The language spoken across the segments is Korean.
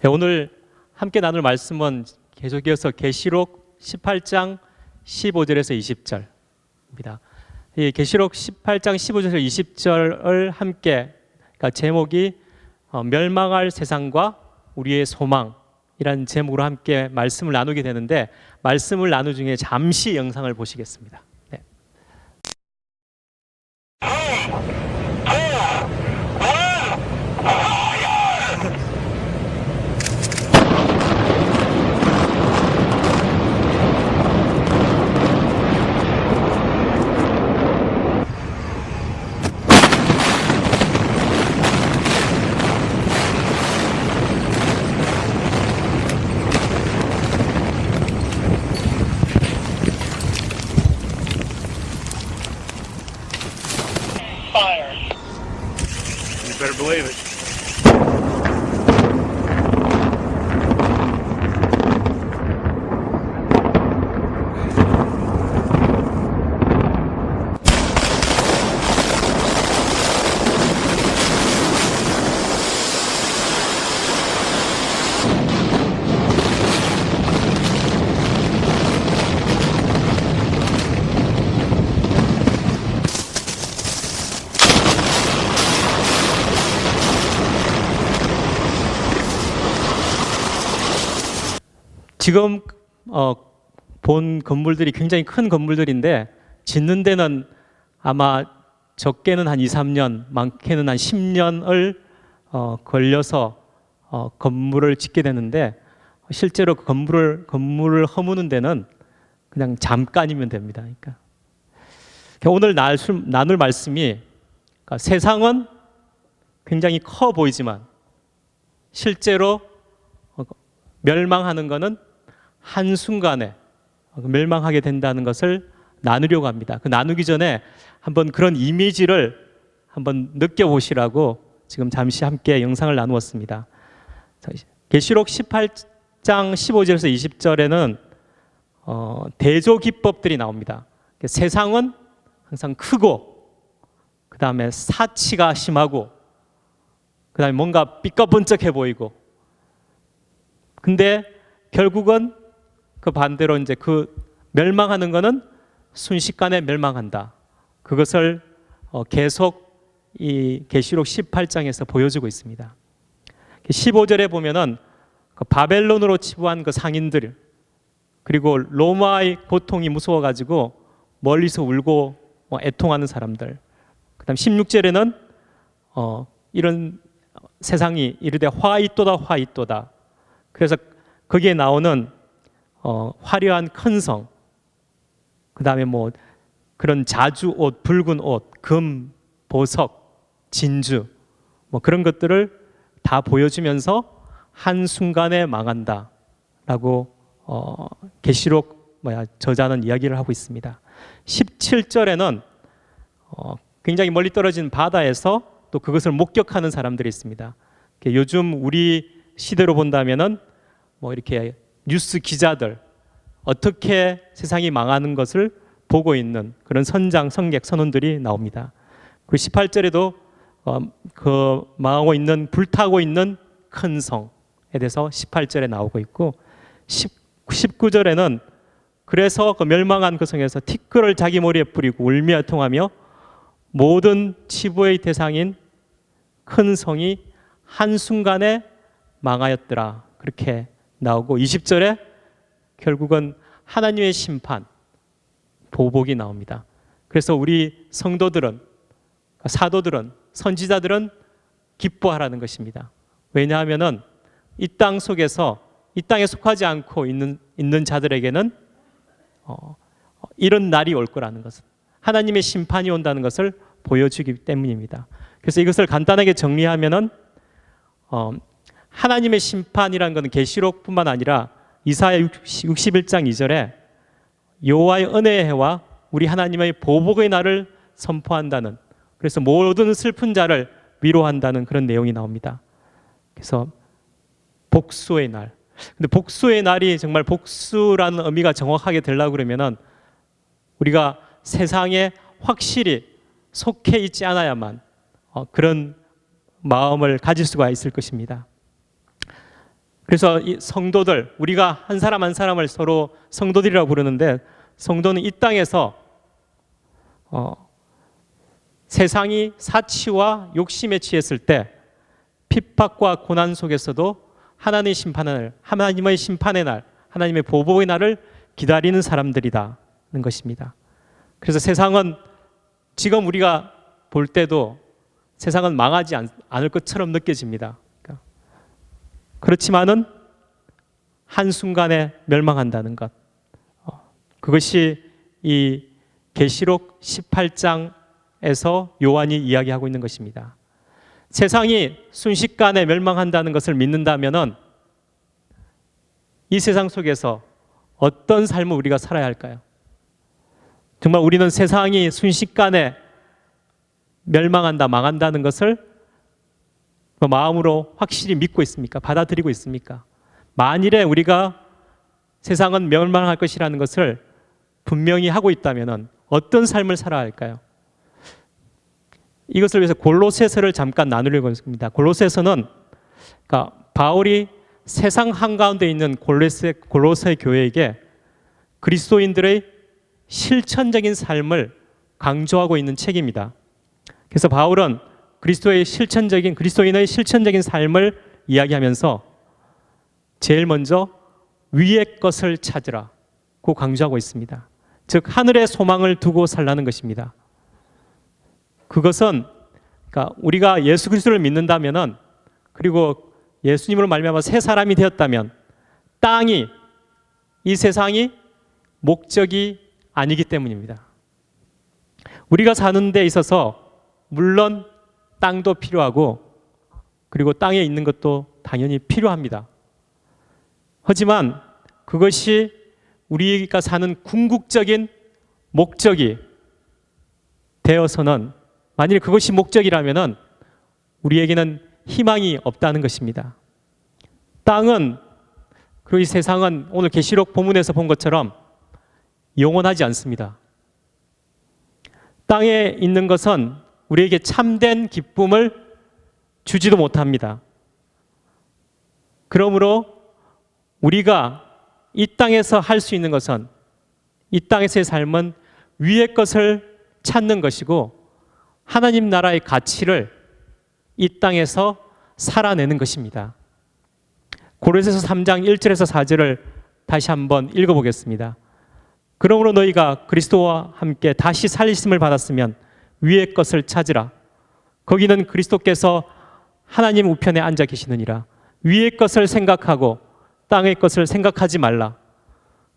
오늘 함께 나눌 말씀은 계속이어서 계시록 18장 15절에서 20절입니다. 이 계시록 18장 15절에서 20절을 함께, 그러니까 제목이 멸망할 세상과 우리의 소망이라는 제목으로 함께 말씀을 나누게 되는데, 말씀을 나누 중에 잠시 영상을 보시겠습니다. 네. You better believe it. 지금 본 건물들이 굉장히 큰 건물들인데, 짓는 데는 아마 적게는 한 2, 3년, 많게는 한 10년을 걸려서 건물을 짓게 되는데, 실제로 그 건물을 허무는 데는 그냥 잠깐이면 됩니다. 그러니까 오늘 나눌 말씀이, 그러니까 세상은 굉장히 커 보이지만 실제로 멸망하는 것은 한순간에 멸망하게 된다는 것을 나누려고 합니다. 그 나누기 전에 한번 그런 이미지를 한번 느껴보시라고 지금 잠시 함께 영상을 나누었습니다. 계시록 18장 15절에서 20절에는 대조기법들이 나옵니다. 세상은 항상 크고, 그 다음에 사치가 심하고, 그 다음에 뭔가 삐까번쩍해 보이고, 근데 결국은 그 반대로 이제 그 멸망하는 것은 순식간에 멸망한다. 그것을 계속 이 계시록 18장에서 보여주고 있습니다. 15절에 보면은 그 바벨론으로 치부한 그 상인들, 그리고 로마의 고통이 무서워가지고 멀리서 울고 애통하는 사람들, 그다음 16절에는 이런 세상이 이르되 화이또다 화이또다. 그래서 거기에 나오는 화려한 큰 성, 그 다음에 뭐 그런 자주 옷, 붉은 옷, 금, 보석, 진주, 뭐 그런 것들을 다 보여주면서 한순간에 망한다라고 계시록 저자는 이야기를 하고 있습니다. 17절에는 굉장히 멀리 떨어진 바다에서 또 그것을 목격하는 사람들이 있습니다. 요즘 우리 시대로 본다면은 뭐 이렇게 뉴스 기자들, 어떻게 세상이 망하는 것을 보고 있는 그런 성객 선원들이 나옵니다. 그리고 18절에도 그 망하고 있는, 불타고 있는 큰 성에 대해서 18절에 나오고 있고, 19절에는 그래서 그 멸망한 그 성에서 티끌을 자기 머리에 뿌리고 울며 애통하며 모든 치부의 대상인 큰 성이 한순간에 망하였더라, 그렇게 나오고, 20절에 결국은 하나님의 심판, 보복이 나옵니다. 그래서 우리 성도들은, 사도들은, 선지자들은 기뻐하라는 것입니다. 왜냐하면은 이 땅 속에서, 이 땅에 속하지 않고 있는 자들에게는 이런 날이 올 거라는 것은, 하나님의 심판이 온다는 것을 보여주기 때문입니다. 그래서 이것을 간단하게 정리하면은 하나님의 심판이라는 것은 계시록뿐만 아니라 이사야 61장 2절에 여호와의 은혜의 해와 우리 하나님의 보복의 날을 선포한다는, 그래서 모든 슬픈 자를 위로한다는 그런 내용이 나옵니다. 그래서 복수의 날. 근데 복수의 날이 정말 복수라는 의미가 정확하게 되려고 그러면은 우리가 세상에 확실히 속해 있지 않아야만 그런 마음을 가질 수가 있을 것입니다. 그래서 이 성도들, 우리가 한 사람 한 사람을 서로 성도들이라고 부르는데, 성도는 이 땅에서 세상이 사치와 욕심에 취했을 때 핍박과 고난 속에서도 하나님의 심판의 날, 하나님의 보복의 날을 기다리는 사람들이다는 것입니다. 그래서 세상은 지금 우리가 볼 때도 세상은 망하지 않을 것처럼 느껴집니다. 그렇지만은 한순간에 멸망한다는 것, 그것이 이 계시록 18장에서 요한이 이야기하고 있는 것입니다. 세상이 순식간에 멸망한다는 것을 믿는다면은 이 세상 속에서 어떤 삶을 우리가 살아야 할까요? 정말 우리는 세상이 순식간에 멸망한다, 망한다는 것을 마음으로 확실히 믿고 있습니까? 받아들이고 있습니까? 만일에 우리가 세상은 멸망할 것이라는 것을 분명히 하고 있다면 어떤 삶을 살아야 할까요? 이것을 위해서 골로새서를 잠깐 나누려고 합니다. 골로새서는 그러니까 바울이 세상 한가운데 있는 골로새 교회에게 그리스도인들의 실천적인 삶을 강조하고 있는 책입니다. 그래서 바울은 그리스도인의 실천적인 삶을 이야기하면서 제일 먼저 위의 것을 찾으라고 강조하고 있습니다. 즉 하늘의 소망을 두고 살라는 것입니다. 그것은 그러니까 우리가 예수 그리스도를 믿는다면은, 그리고 예수님으로 말미암아 새 사람이 되었다면 이 세상이 목적이 아니기 때문입니다. 우리가 사는 데 있어서 물론 땅도 필요하고 그리고 땅에 있는 것도 당연히 필요합니다. 하지만 그것이 우리가 사는 궁극적인 목적이 되어서는, 만일 그것이 목적이라면은 우리에게는 희망이 없다는 것입니다. 땅은, 그리고 이 세상은 오늘 계시록 본문에서 본 것처럼 영원하지 않습니다. 땅에 있는 것은 우리에게 참된 기쁨을 주지도 못합니다. 그러므로 우리가 이 땅에서 할 수 있는 것은, 이 땅에서의 삶은 위의 것을 찾는 것이고 하나님 나라의 가치를 이 땅에서 살아내는 것입니다. 고린도서 3장 1절에서 4절을 다시 한번 읽어보겠습니다. 그러므로 너희가 그리스도와 함께 다시 살리심을 받았으면 위의 것을 찾으라. 거기는 그리스도께서 하나님 우편에 앉아 계시느니라. 위의 것을 생각하고 땅의 것을 생각하지 말라.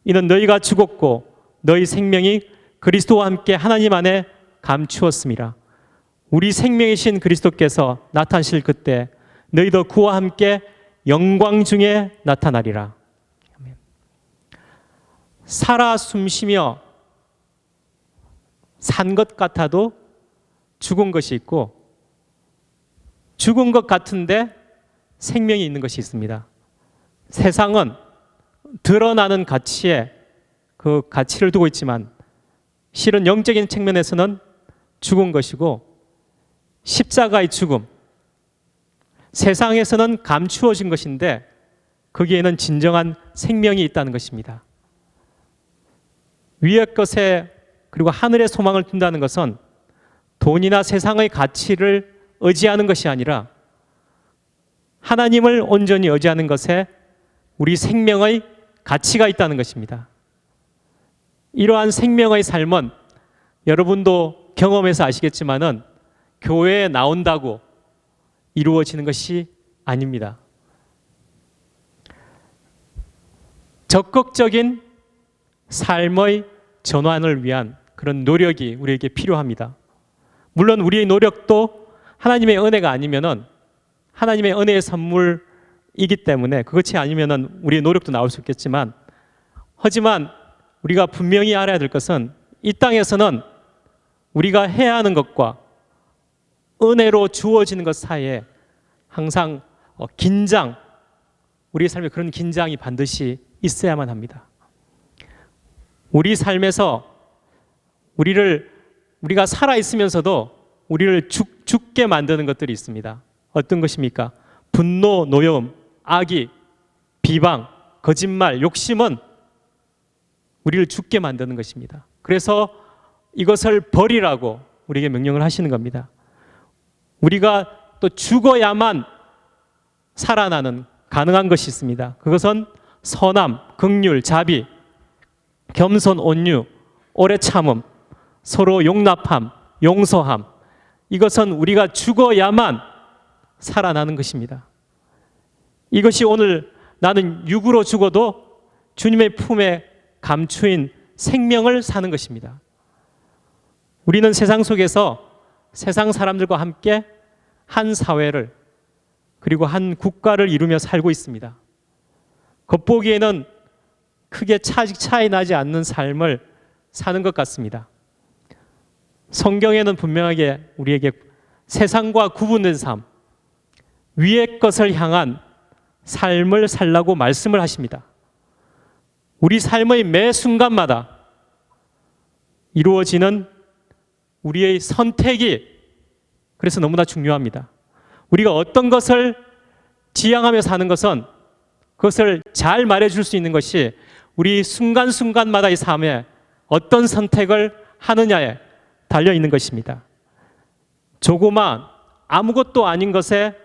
이는 너희가 죽었고 너희 생명이 그리스도와 함께 하나님 안에 감추었음이라. 우리 생명이신 그리스도께서 나타나실 그때 너희도 그와 함께 영광 중에 나타나리라. 살아 숨쉬며 산 것 같아도 죽은 것이 있고, 죽은 것 같은데 생명이 있는 것이 있습니다. 세상은 드러나는 가치에 그 가치를 두고 있지만 실은 영적인 측면에서는 죽은 것이고, 십자가의 죽음, 세상에서는 감추어진 것인데 거기에는 진정한 생명이 있다는 것입니다. 위의 것에 그리고 하늘의 소망을 둔다는 것은 돈이나 세상의 가치를 의지하는 것이 아니라 하나님을 온전히 의지하는 것에 우리 생명의 가치가 있다는 것입니다. 이러한 생명의 삶은 여러분도 경험해서 아시겠지만은 교회에 나온다고 이루어지는 것이 아닙니다. 적극적인 삶의 전환을 위한 그런 노력이 우리에게 필요합니다. 물론 우리의 노력도 하나님의 은혜가 아니면은, 하나님의 은혜의 선물이기 때문에 그것이 아니면은 우리의 노력도 나올 수 있겠지만, 하지만 우리가 분명히 알아야 될 것은 이 땅에서는 우리가 해야 하는 것과 은혜로 주어지는 것 사이에 항상 우리의 삶에 그런 긴장이 반드시 있어야만 합니다. 우리 삶에서 우리가 살아 있으면서도 우리를 죽게 만드는 것들이 있습니다. 어떤 것입니까? 분노, 노여움, 악의, 비방, 거짓말, 욕심은 우리를 죽게 만드는 것입니다. 그래서 이것을 버리라고 우리에게 명령을 하시는 겁니다. 우리가 또 죽어야만 살아나는 가능한 것이 있습니다. 그것은 선함, 긍휼, 자비, 겸손, 온유, 오래 참음, 서로 용납함, 용서함. 이것은 우리가 죽어야만 살아나는 것입니다. 이것이 오늘 나는 육으로 죽어도 주님의 품에 감추인 생명을 사는 것입니다. 우리는 세상 속에서 세상 사람들과 함께 한 사회를 그리고 한 국가를 이루며 살고 있습니다. 겉보기에는 크게 차이 나지 않는 삶을 사는 것 같습니다. 성경에는 분명하게 우리에게 세상과 구분된 삶, 위의 것을 향한 삶을 살라고 말씀을 하십니다. 우리 삶의 매 순간마다 이루어지는 우리의 선택이 그래서 너무나 중요합니다. 우리가 어떤 것을 지향하며 사는 것은 그것을 잘 말해줄 수 있는 것이 우리 순간순간마다의 삶에 어떤 선택을 하느냐에 달려 있는 것입니다. 조그만 아무것도 아닌 것에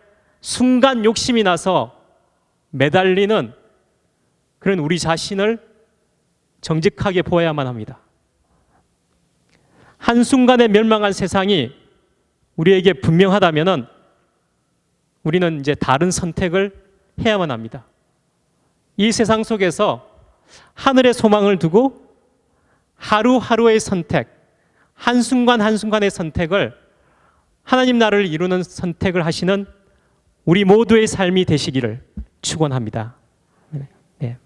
순간 욕심이 나서 매달리는 그런 우리 자신을 정직하게 보아야만 합니다. 한순간에 멸망한 세상이 우리에게 분명하다면 우리는 이제 다른 선택을 해야만 합니다. 이 세상 속에서 하늘의 소망을 두고 하루하루의 선택, 한순간 한순간의 선택을 하나님 나라를 이루는 선택을 하시는 우리 모두의 삶이 되시기를 축원합니다. 네.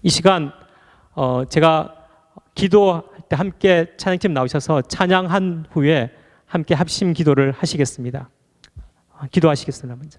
이 시간 제가 기도할 때 함께 찬양팀 나오셔서 찬양한 후에 함께 합심 기도를 하시겠습니다. 기도하시겠습니다. 먼저.